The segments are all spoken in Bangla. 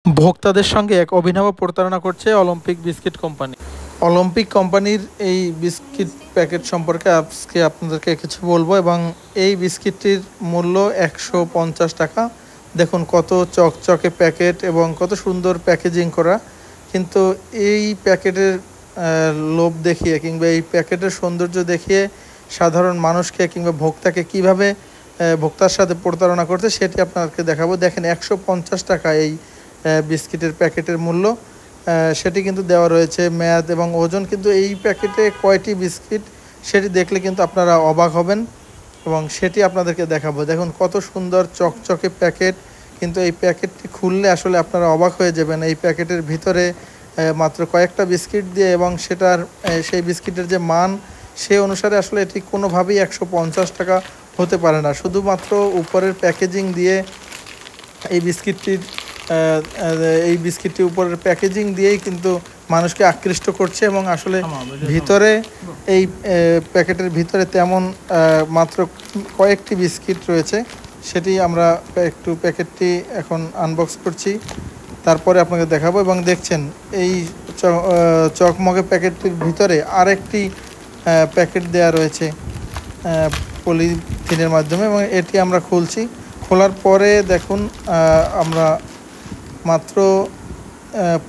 ভোক্তাদের সঙ্গে এক অভিনব প্রতারণা করছে অলিম্পিক বিস্কিট কোম্পানি। অলিম্পিক কোম্পানির এই বিস্কিট প্যাকেট সম্পর্কে আজকে আপনাদেরকে কিছু বলবো এবং এই বিস্কিটটির মূল্য 150 টাকা। দেখুন কত চকচকে প্যাকেট এবং কত সুন্দর প্যাকেজিং করা। কিন্তু এই প্যাকেটের লোভ দেখিয়ে কিংবা এই প্যাকেটের সৌন্দর্য দেখিয়ে সাধারণ মানুষকে কিংবা ভোক্তাকে কিভাবে ভোক্তার সাথে প্রতারণা করছে সেটি আপনাদেরকে দেখাবো। দেখেন 150 টাকা এই বিস্কিটের প্যাকেটের মূল্য। সেটি কিন্তু দেওয়া রয়েছে মেয়াদ এবং ওজন, কিন্তু এই প্যাকেটে কয়টি বিস্কিট সেটি দেখলে কিন্তু আপনারা অবাক হবেন এবং সেটি আপনাদেরকে দেখাবো। দেখুন কত সুন্দর চকচকে প্যাকেট, কিন্তু এই প্যাকেটটি খুললে আসলে আপনারা অবাক হয়ে যাবেন। এই প্যাকেটের ভিতরে মাত্র কয়েকটা বিস্কিট দিয়ে এবং সেটার সেই বিস্কিটের যে মান সে অনুসারে আসলে এটি কোনোভাবেই 150 টাকা হতে পারে না। শুধুমাত্র উপরের প্যাকেজিং দিয়ে এই বিস্কিটটি উপরের প্যাকেজিং দিয়েই কিন্তু মানুষকে আকৃষ্ট করছে এবং আসলে ভিতরে এই প্যাকেটের ভিতরে তেমন মাত্র কয়েকটি বিস্কিট রয়েছে। সেটি আমরা একটু প্যাকেটটি এখন আনবক্স করছি, তারপরে আপনাকে দেখাবো। এবং দেখছেন এই চকমকে প্যাকেটটির ভিতরে আরেকটি প্যাকেট দেয়া রয়েছে পলিথিনের মাধ্যমে এবং এটি আমরা খুলছি। খোলার পরে দেখুন আমরা মাত্র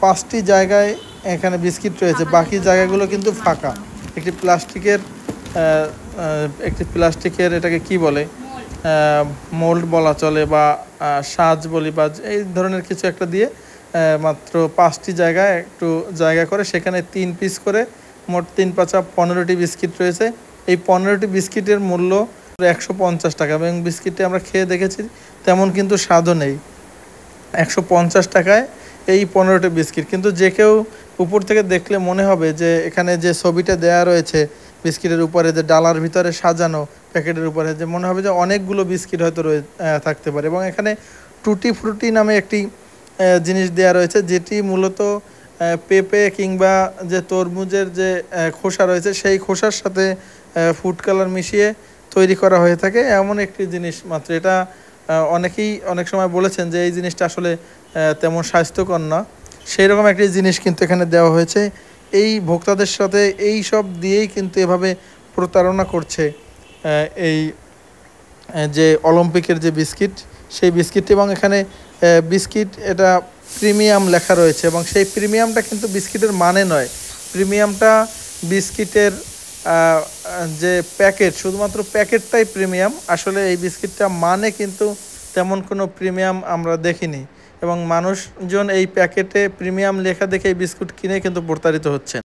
5টি জায়গায় এখানে বিস্কিট রয়েছে, বাকি জায়গাগুলো কিন্তু ফাঁকা। একটি প্লাস্টিকের এটাকে কি বলে, মোল্ড বলা চলে বা সাজ বলি বা এই ধরনের কিছু একটা দিয়ে মাত্র 5টি জায়গায় একটু জায়গা করে সেখানে 3 পিস করে মোট 3 পাঁচা 15টি বিস্কিট রয়েছে। এই 15টি বিস্কিটের মূল্য 150 টাকা এবং বিস্কিটটি আমরা খেয়ে দেখেছি তেমন কিন্তু স্বাদও নেই। 150 টাকায় এই 15টি বিস্কিট, কিন্তু যে কেউ উপর থেকে দেখলে মনে হবে যে এখানে যে ছবিটা দেয়া রয়েছে বিস্কিটের উপরে, যে ডালার ভিতরে সাজানো প্যাকেটের উপরে, যে মনে হবে যে অনেকগুলো বিস্কিট হয়তো থাকতে পারে। এবং এখানে টুটি ফ্রুটি নামে একটি জিনিস দেয়া রয়েছে, যেটি মূলত পেঁপে কিংবা যে তরমুজের যে খোসা রয়েছে সেই খোসার সাথে ফুড কালার মিশিয়ে তৈরি করা হয়ে থাকে এমন একটি জিনিস মাত্র। এটা অনেকেই অনেক সময় বলেছেন যে এই জিনিসটা আসলে তেমন স্বাস্থ্যকর না, সেই রকম একটি জিনিস কিন্তু এখানে দেওয়া হয়েছে। এই ভোক্তাদের সাথে এই সব দিয়েই কিন্তু এভাবে প্রতারণা করছে এই যে অলিম্পিকের যে বিস্কিট সেই বিস্কিটটি। এবং এখানে বিস্কিট এটা প্রিমিয়াম লেখা রয়েছে এবং সেই প্রিমিয়ামটা কিন্তু বিস্কিটের মানে নয়, প্রিমিয়ামটা বিস্কিটের যে প্যাকেট, শুধুমাত্র প্যাকেটটাই প্রিমিয়াম। আসলে এই বিস্কিটটা মানে কিন্তু তেমন কোনো প্রিমিয়াম আমরা দেখিনি এবং মানুষজন এই প্যাকেটে প্রিমিয়াম লেখা দেখে এই বিস্কুট কিনে কিন্তু প্রতারিত হচ্ছেন।